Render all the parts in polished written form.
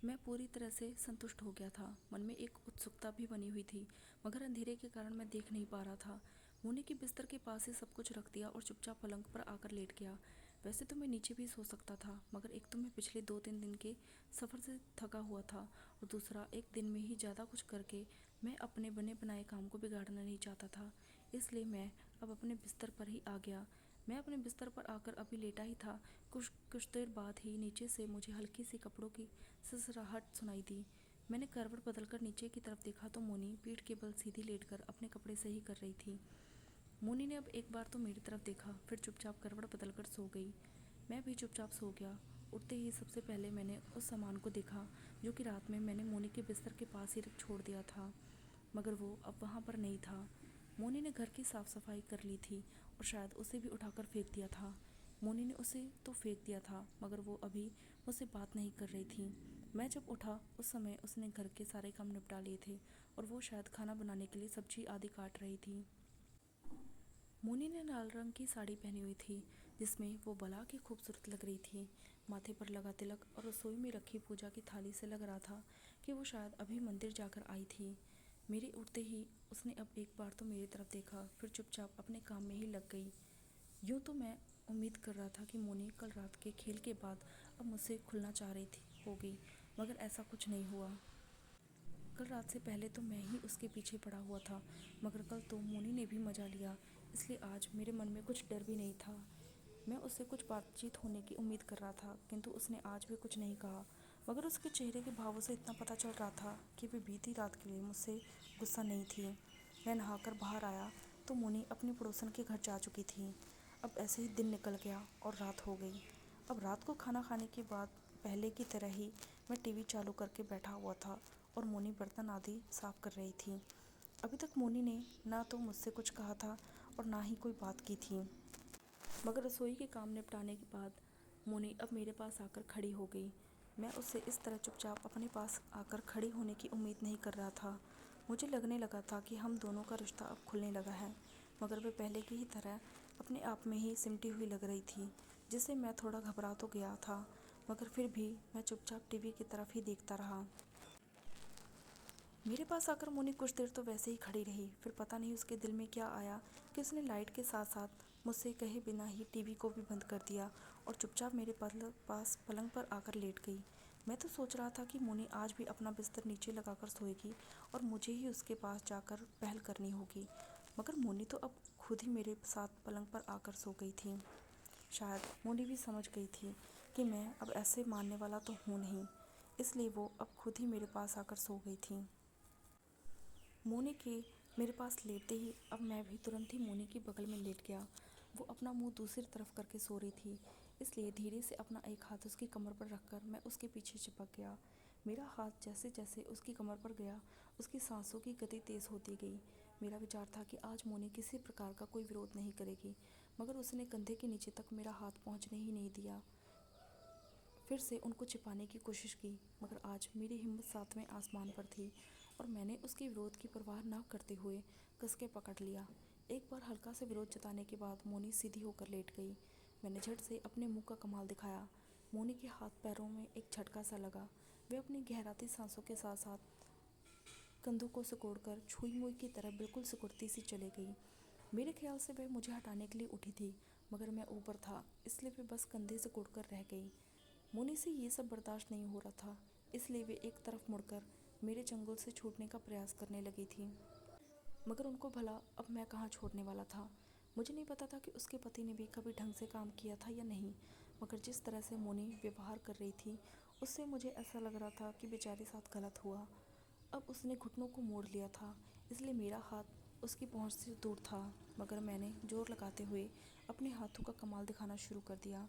मैं पूरी तरह से संतुष्ट हो गया था। मन में एक उत्सुकता भी बनी हुई थी, मगर अंधेरे के कारण मैं देख नहीं पा रहा था। मोनी के बिस्तर के पास ही सब कुछ रख दिया और चुपचाप पलंग पर आकर लेट गया। वैसे तो मैं नीचे भी सो सकता था, मगर एक तो मैं पिछले 2-3 दिन के सफ़र से थका हुआ था, और दूसरा एक दिन में ही ज़्यादा कुछ करके मैं अपने बने बनाए काम को बिगाड़ना नहीं चाहता था। इसलिए मैं अब अपने बिस्तर पर ही आ गया। मैं अपने बिस्तर पर आकर अभी लेटा ही था, कुछ कुछ देर बाद ही नीचे से मुझे हल्की सी कपड़ों की ससराहट सुनाई दी। मैंने करवट बदलकर नीचे की तरफ देखा तो मोनी पीठ के बल सीधी लेटकर अपने कपड़े सही कर रही थी। मोनी ने अब एक बार तो मेरी तरफ देखा, फिर चुपचाप करवट बदलकर सो गई। मैं भी चुपचाप सो गया। उठते ही सबसे पहले मैंने उस सामान को देखा जो कि रात में मैंने मोनी के बिस्तर के पास ही छोड़ दिया था, मगर वो अब वहाँ पर नहीं था। मोनी ने घर की साफ सफाई कर ली थी और शायद उसे भी उठाकर फेंक दिया था। मोनी ने उसे तो फेंक दिया था, मगर वो अभी मुझसे बात नहीं कर रही थी। मैं जब उठा उस समय उसने घर के सारे काम निपटा लिए थे और वो शायद खाना बनाने के लिए सब्जी आदि काट रही थी। मोनी ने लाल रंग की साड़ी पहनी हुई थी, जिसमें वो भला की खूबसूरत लग रही थी। माथे पर लगा तिलक और रसोई में रखी पूजा की थाली से लग रहा था कि वो शायद अभी मंदिर जाकर आई थी। मेरे उठते ही उसने अब एक बार तो मेरी तरफ देखा, फिर चुपचाप अपने काम में ही लग गई। यूँ तो मैं उम्मीद कर रहा था कि मोनी कल रात के खेल के बाद अब मुझसे खुलना चाह रही थी होगी, मगर ऐसा कुछ नहीं हुआ। कल रात से पहले तो मैं ही उसके पीछे पड़ा हुआ था, मगर कल तो मोनी ने भी मजा लिया, इसलिए आज मेरे मन में कुछ डर भी नहीं था। मैं उससे कुछ बातचीत होने की उम्मीद कर रहा था, किंतु उसने आज भी कुछ नहीं कहा, मगर उसके चेहरे के भावों से इतना पता चल रहा था कि वे बीती रात के लिए मुझसे गुस्सा नहीं थी। मैं नहाकर बाहर आया तो मोनी अपनी पड़ोसन के घर जा चुकी थी। अब ऐसे ही दिन निकल गया और रात हो गई। अब रात को खाना खाने के बाद पहले की तरह ही मैं टीवी चालू करके बैठा हुआ था और मोनी बर्तन आदि साफ कर रही थी। अभी तक मोनी ने ना तो मुझसे कुछ कहा था और ना ही कोई बात की थी, मगर रसोई के काम निपटाने के बाद मोनी अब मेरे पास आकर खड़ी हो गई। मैं उससे इस तरह चुपचाप अपने पास आकर खड़ी होने की उम्मीद नहीं कर रहा था। मुझे लगने लगा था कि हम दोनों का रिश्ता अब खुलने लगा है, मगर वह पहले की ही तरह अपने आप में ही सिमटी हुई लग रही थी, जिससे मैं थोड़ा घबरा तो गया था, मगर फिर भी मैं चुपचाप टीवी की तरफ ही देखता रहा। मेरे पास आकर मोनी कुछ देर तो वैसे ही खड़ी रही, फिर पता नहीं उसके दिल में क्या आया कि उसने लाइट के साथ साथ मुझसे कहे बिना ही टीवी को भी बंद कर दिया और चुपचाप मेरे पास पलंग पर आकर लेट गई। मैं तो सोच रहा था कि मोनी आज भी अपना बिस्तर नीचे लगाकर सोएगी और मुझे ही उसके पास जाकर पहल करनी होगी, मगर मोनी तो अब खुद ही मेरे साथ पलंग पर आकर सो गई थी। शायद मोनी भी समझ गई थी कि मैं अब ऐसे मानने वाला तो हूँ नहीं, इसलिए वो अब खुद ही मेरे पास आकर सो गई थी। मोनी के मेरे पास लेटते ही अब मैं भी तुरंत ही मोनी के बगल में लेट गया। वो अपना मुंह दूसरी तरफ करके सो रही थी, इसलिए धीरे से अपना एक हाथ उसकी कमर पर रखकर मैं उसके पीछे चिपक गया। मेरा हाथ जैसे जैसे उसकी कमर पर गया, उसकी सांसों की गति तेज़ होती गई। मेरा विचार था कि आज मोनी किसी प्रकार का कोई विरोध नहीं करेगी, मगर उसने कंधे के नीचे तक मेरा हाथ पहुँचने ही नहीं दिया। फिर से उनको छिपाने की कोशिश की, मगर आज मेरी हिम्मत सातवें आसमान पर थी और मैंने उसके विरोध की परवाह न करते हुए कस के पकड़ लिया। एक बार हल्का से विरोध जताने के बाद मोनी सीधी होकर लेट गई। मैंने झट से अपने मुंह का कमाल दिखाया। मोनी के हाथ पैरों में एक झटका सा लगा। वे अपनी गहराती सांसों के साथ साथ कंधों को सिकोड़कर छुई मुई की तरह बिल्कुल सिकुड़ती सी चली गई। मेरे ख्याल से वह मुझे हटाने के लिए उठी थी, मगर मैं ऊपर था, इसलिए वे बस कंधे सिकुड़कर रह गई। मोनी से ये सब बर्दाश्त नहीं हो रहा था, इसलिए वे एक तरफ मुड़कर मेरे चंगुल से छूटने का प्रयास करने लगी थी, मगर उनको भला अब मैं कहाँ छोड़ने वाला था। मुझे नहीं पता था कि उसके पति ने भी कभी ढंग से काम किया था या नहीं, मगर जिस तरह से मोनी व्यवहार कर रही थी उससे मुझे ऐसा लग रहा था कि बेचारे साथ गलत हुआ। अब उसने घुटनों को मोड़ लिया था, इसलिए मेरा हाथ उसकी पहुंच से दूर था, मगर मैंने जोर लगाते हुए अपने हाथों का कमाल दिखाना शुरू कर दिया।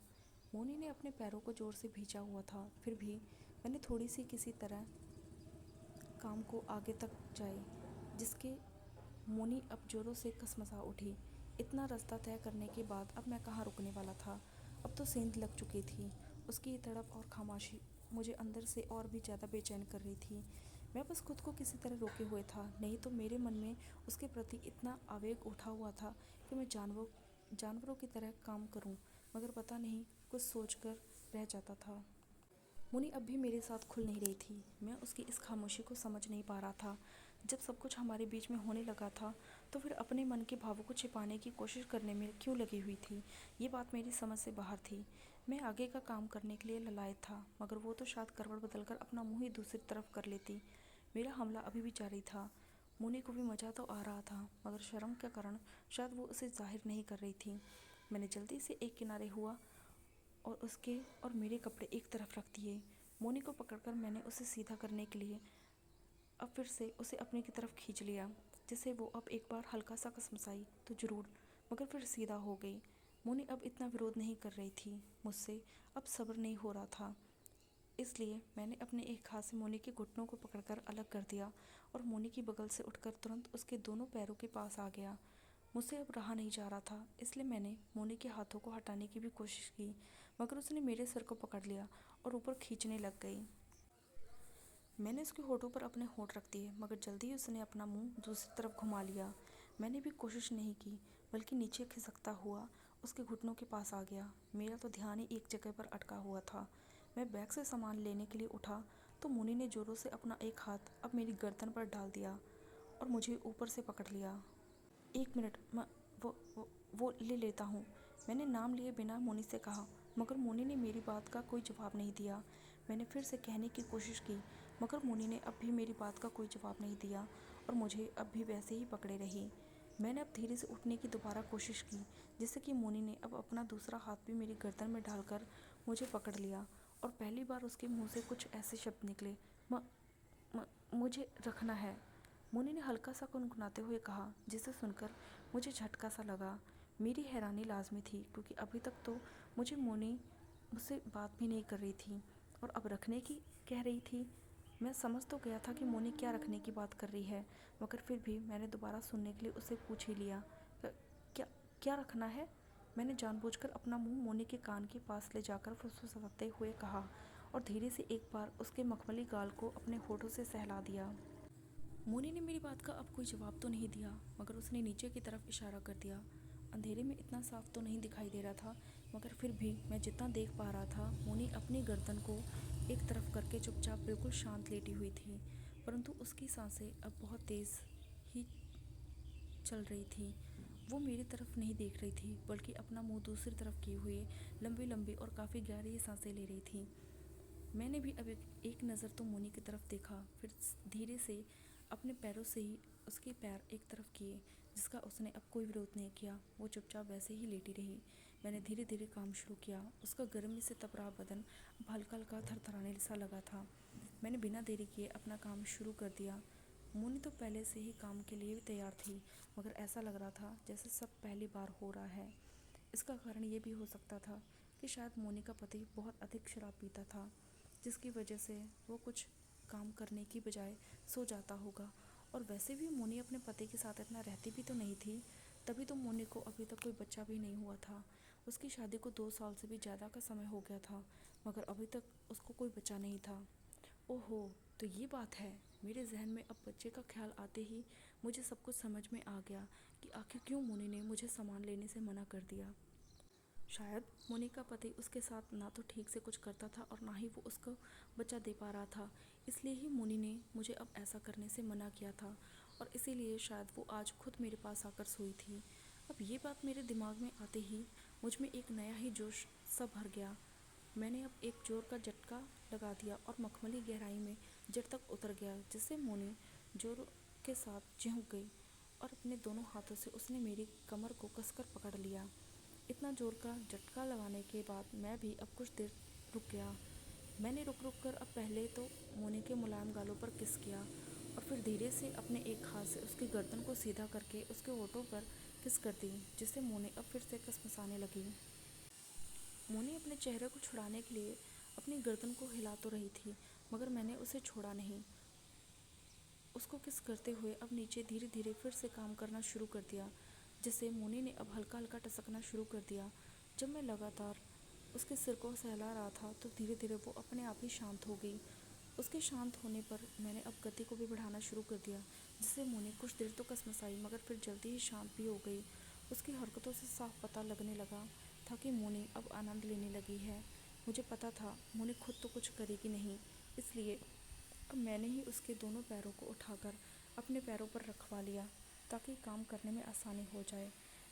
मोनी ने अपने पैरों को जोर से भींचा हुआ था, फिर भी मैंने थोड़ी सी किसी तरह काम को आगे तक जाए, जिसके मोनी अब जोरों से कसमसा उठी। इतना रास्ता तय करने के बाद अब मैं कहाँ रुकने वाला था। अब तो सेंध लग चुकी थी। उसकी तड़प और खामोशी मुझे अंदर से और भी ज़्यादा बेचैन कर रही थी। मैं बस खुद को किसी तरह रोके हुए था, नहीं तो मेरे मन में उसके प्रति इतना आवेग उठा हुआ था कि मैं जानवरों की तरह काम करूं, मगर पता नहीं कुछ सोचकर रह जाता था। मोनी अब भी मेरे साथ खुल नहीं रही थी। मैं उसकी इस खामोशी को समझ नहीं पा रहा था। जब सब कुछ हमारे बीच में होने लगा था तो फिर अपने मन के भावों को छिपाने की कोशिश करने में क्यों लगी हुई थी, ये बात मेरी समझ से बाहर थी। मैं आगे का काम करने के लिए ललायत था, मगर वो तो शायद करवट बदलकर अपना मुंह ही दूसरी तरफ कर लेती। मेरा हमला अभी भी जारी था। मोनी को भी मजा तो आ रहा था, मगर शर्म के कारण शायद वो उसे जाहिर नहीं कर रही थी। मैंने जल्दी से एक किनारे हुआ और उसके और मेरे कपड़े एक तरफ रख दिए। मोनी को पकड़कर मैंने उसे सीधा करने के लिए अब फिर से उसे अपनी की तरफ खींच लिया, जिससे वो अब एक बार हल्का सा कसमसाई तो जरूर, मगर फिर सीधा हो गई। मोनी अब इतना विरोध नहीं कर रही थी। मुझसे अब सब्र नहीं हो रहा था, इसलिए मैंने अपने एक हाथ से मोनी के घुटनों को पकड़कर अलग कर दिया और मोनी की बगल से उठकर तुरंत उसके दोनों पैरों के पास आ गया। मुझसे अब रहा नहीं जा रहा था, इसलिए मैंने मोनी के हाथों को हटाने की भी कोशिश की, मगर उसने मेरे सिर को पकड़ लिया और ऊपर खींचने लग गई। मैंने उसके होठों पर अपने होठ रख दिए, मगर जल्दी ही उसने अपना मुंह दूसरी तरफ घुमा लिया। मैंने भी कोशिश नहीं की, बल्कि नीचे खिसकता हुआ उसके घुटनों के पास आ गया। मेरा तो ध्यान ही एक जगह पर अटका हुआ था। मैं बैग से सामान लेने के लिए उठा तो मुनी ने जोरों से अपना एक हाथ अब मेरी गर्दन पर डाल दिया और मुझे ऊपर से पकड़ लिया। एक मिनट, मैं वो ले लेता हूँ, मैंने नाम लिए बिना मोनी से कहा, मगर मोनी ने मेरी बात का कोई जवाब नहीं दिया। मैंने फिर से कहने की कोशिश की, मगर मोनी ने अब भी मेरी बात का कोई जवाब नहीं दिया और मुझे अब भी वैसे ही पकड़े रही। मैंने अब धीरे से उठने की दोबारा कोशिश की, जिससे कि मोनी ने अब अपना दूसरा हाथ भी मेरी गर्दन में डालकर मुझे पकड़ लिया और पहली बार उसके मुंह से कुछ ऐसे शब्द निकले, म, मुझे रखना है। मोनी ने हल्का सा गुनगुनाते हुए कहा, जिसे सुनकर मुझे झटका सा लगा। मेरी हैरानी लाजमी थी, क्योंकि अभी तक तो मुझे मोनी मुझसे बात भी नहीं कर रही थी और अब रखने की कह रही थी। मैं समझ तो गया था कि मोनी क्या रखने की बात कर रही है, मगर फिर भी मैंने दोबारा सुनने के लिए उसे पूछ ही लिया, क्या क्या रखना है? मैंने जानबूझकर अपना मुंह मोनी के कान के पास ले जाकर फुसफुसाते हुए कहा और धीरे से एक बार उसके मखमली गाल को अपने होठों से सहला दिया। मोनी ने मेरी बात का अब कोई जवाब तो नहीं दिया, मगर उसने नीचे की तरफ इशारा कर दिया। अंधेरे में इतना साफ तो नहीं दिखाई दे रहा था, मगर फिर भी मैं जितना देख पा रहा था, मोनी अपनी गर्दन को एक तरफ करके चुपचाप बिल्कुल शांत लेटी हुई थी, परंतु उसकी सांसें अब बहुत तेज़ ही चल रही थी। वो मेरी तरफ नहीं देख रही थी, बल्कि अपना मुंह दूसरी तरफ किए हुए लंबी लंबी और काफ़ी गहरी सांसें ले रही थी। मैंने भी अब एक नज़र तो मोनी की तरफ देखा, फिर धीरे से अपने पैरों से ही उसके पैर एक तरफ किए, जिसका उसने अब कोई विरोध नहीं किया। वो चुपचाप वैसे ही लेटी रही। मैंने धीरे धीरे काम शुरू किया। उसका गर्मी से तप रहा बदन अब हल्का हल्का थरथराने सा लगा था। मैंने बिना देरी किए अपना काम शुरू कर दिया। मोनी तो पहले से ही काम के लिए भी तैयार थी, मगर ऐसा लग रहा था जैसे सब पहली बार हो रहा है। इसका कारण ये भी हो सकता था कि शायद मोनी का पति बहुत अधिक शराब पीता था, जिसकी वजह से वो कुछ काम करने की बजाय सो जाता होगा। और वैसे भी मोनी अपने पति के साथ इतना रहती भी तो नहीं थी, तभी तो मोनी को अभी तक कोई बच्चा भी नहीं हुआ था। उसकी शादी को 2 साल से भी ज़्यादा का समय हो गया था, मगर अभी तक उसको कोई बच्चा नहीं था। ओहो, तो ये बात है। मेरे जहन में अब बच्चे का ख्याल आते ही मुझे सब कुछ समझ में आ गया कि आखिर क्यों मोनी ने मुझे सामान लेने से मना कर दिया। शायद मोनी का पति उसके साथ ना तो ठीक से कुछ करता था और ना ही वो उसको बच्चा दे पा रहा था, इसलिए ही मोनी ने मुझे अब ऐसा करने से मना किया था और इसीलिए शायद वो आज खुद मेरे पास आकर सोई थी। अब ये बात मेरे दिमाग में आते ही मुझ में एक नया ही जोश सा भर गया। मैंने अब एक जोर का झटका लगा दिया और मखमली गहराई में जड़ तक उतर गया, जिससे मोनी जोर के साथ चिढ़ गई और अपने दोनों हाथों से उसने मेरी कमर को कसकर पकड़ लिया। इतना जोर का झटका लगाने के बाद मैं भी अब कुछ देर रुक गया। मैंने रुक रुक कर अब पहले तो मोनी के मुलायम गालों पर किस किया और फिर धीरे से अपने एक हाथ से उसकी गर्दन को सीधा करके उसके होठों पर किस कर दी, जिससे मोनी अब फिर से कसमसाने लगी। मोनी अपने चेहरे को छुड़ाने के लिए अपनी गर्दन को हिला तो रही थी, मगर मैंने उसे छोड़ा नहीं। उसको किस करते हुए अब नीचे धीरे धीरे फिर से काम करना शुरू कर दिया, जिससे मोनी ने अब हल्का हल्का टसकना शुरू कर दिया। जब मैं लगातार उसके सिर को सहला रहा था तो धीरे धीरे वो अपने आप ही शांत हो गई। उसके शांत होने पर मैंने अब गति को भी बढ़ाना शुरू कर दिया, जिससे मोनी कुछ देर तो कसमसाई, मगर फिर जल्दी ही शांत भी हो गई। उसकी हरकतों से साफ पता लगने लगा था कि मोनी अब आनंद लेने लगी है। मुझे पता था मोनी खुद तो कुछ करेगी नहीं, इसलिए अब मैंने ही उसके दोनों पैरों को उठाकर अपने पैरों पर रखवा लिया ताकि काम करने में आसानी हो जाए।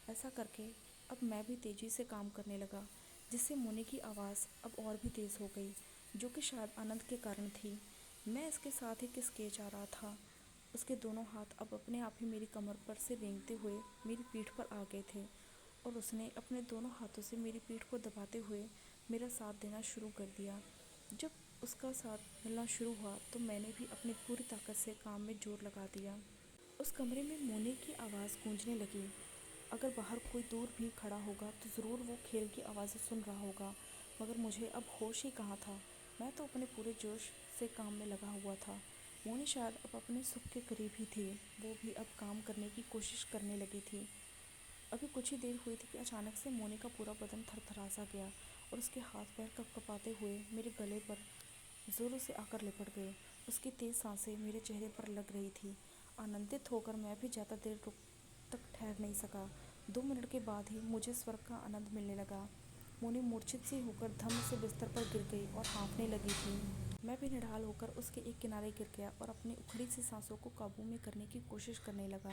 ऐसा करके अब मैं भी तेज़ी से काम करने लगा, जिससे मोनी की आवाज़ अब और भी तेज़ हो गई, जो कि शायद आनंद के कारण थी। मैं इसके साथ ही किस जा रहा था। उसके दोनों हाथ अब अपने आप ही मेरी कमर पर से रेंगते हुए मेरी पीठ पर आ गए थे और उसने अपने दोनों हाथों से मेरी पीठ को दबाते हुए मेरा साथ देना शुरू कर दिया। जब उसका साथ मिलना शुरू हुआ तो मैंने भी अपनी पूरी ताकत से काम में जोर लगा दिया। उस कमरे में मोनी की आवाज़ गूंजने लगी। अगर बाहर कोई दूर भी खड़ा होगा तो ज़रूर वो खेल की आवाज़ें सुन रहा होगा, मगर मुझे अब होश ही कहाँ था। मैं तो अपने पूरे जोश से काम में लगा हुआ था। मोनी शायद अब अपने सुख के करीब ही थी। वो भी अब काम करने की कोशिश करने लगी थी। अभी कुछ ही देर हुई थी कि अचानक से मोनी का पूरा बदन थरथरा सा गया और उसके हाथ पैर कँपकँपाते हुए मेरे गले पर ज़ोरों से आकर लिपट गए। उसकी तेज़ सांसें मेरे चेहरे पर लग रही थी। आनंदित होकर मैं भी ज़्यादा देर रुक तक ठहर नहीं सका। 2 मिनट के बाद ही मुझे स्वर्ग का आनंद मिलने लगा। मोनी मूर्छित सी होकर धम्म से बिस्तर पर गिर गई और हाँफने लगी थी। मैं भी निढाल होकर उसके एक किनारे गिर गया और अपनी उखड़ी सी सांसों को काबू में करने की कोशिश करने लगा।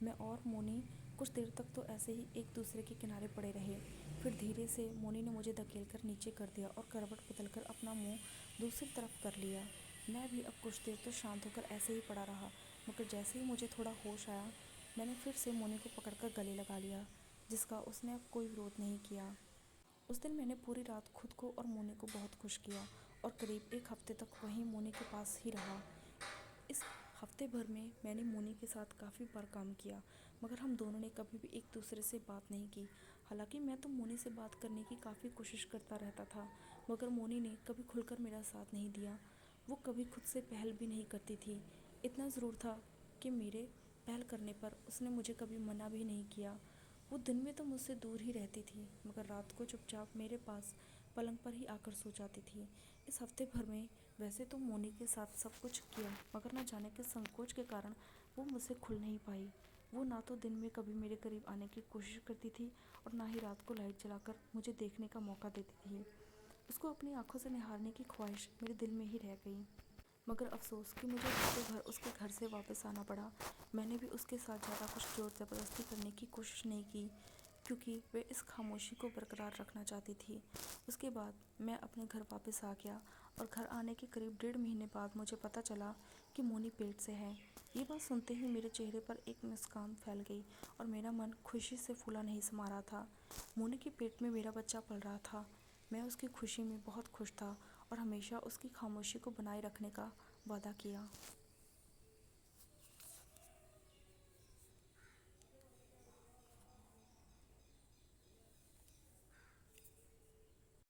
मैं और मोनी कुछ देर तक तो ऐसे ही एक दूसरे के किनारे पड़े रहे। फिर धीरे से मोनी ने मुझे धकेलकर नीचे कर दिया और करवट बदलकर अपना मुंह दूसरी तरफ कर लिया। मैं भी अब कुछ देर तो शांत होकर ऐसे ही पड़ा रहा, मगर जैसे ही मुझे थोड़ा होश आया मैंने फिर से मोनी को पकड़कर गले लगा लिया, जिसका उसने अब कोई विरोध नहीं किया। उस दिन मैंने पूरी रात खुद को और मोनी को बहुत खुश किया और करीब एक हफ्ते तक वहीं मोनी के पास ही रहा। इस हफ्ते भर में मैंने मोनी के साथ काफ़ी बार काम किया, मगर हम दोनों ने कभी भी एक दूसरे से बात नहीं की। हालांकि मैं तो मोनी से बात करने की काफ़ी कोशिश करता रहता था, मगर मोनी ने कभी खुलकर मेरा साथ नहीं दिया। वो कभी खुद से पहल भी नहीं करती थी। इतना ज़रूर था कि मेरे पहल करने पर उसने मुझे कभी मना भी नहीं किया। वो दिन में तो मुझसे दूर ही रहती थी, मगर रात को चुपचाप मेरे पास पलंग पर ही आकर सो जाती थी। इस हफ्ते भर में वैसे तो मोनी के साथ सब कुछ किया, मगर न जाने किस संकोच के कारण वो मुझसे खुल नहीं पाई। वो ना तो दिन में कभी मेरे करीब आने की कोशिश करती थी और ना ही रात को लाइट जलाकर मुझे देखने का मौका देती थी। उसको अपनी आंखों से निहारने की ख्वाहिश मेरे दिल में ही रह गई, मगर अफसोस कि मुझे हफ्ते भर उसके घर से वापस आना पड़ा। मैंने भी उसके साथ ज़्यादा कुछ ज़ोर ज़बरदस्ती करने की कोशिश नहीं की, क्योंकि वे इस खामोशी को बरकरार रखना चाहती थी। उसके बाद मैं अपने घर वापस आ गया और घर आने के करीब 1.5 महीने बाद मुझे पता चला कि मोनी पेट से है। ये बात सुनते ही मेरे चेहरे पर एक मुस्कान फैल गई और मेरा मन खुशी से फूला नहीं समा रहा था। मोनी के पेट में मेरा बच्चा पल रहा था। मैं उसकी खुशी में बहुत खुश था और हमेशा उसकी खामोशी को बनाए रखने का वादा किया।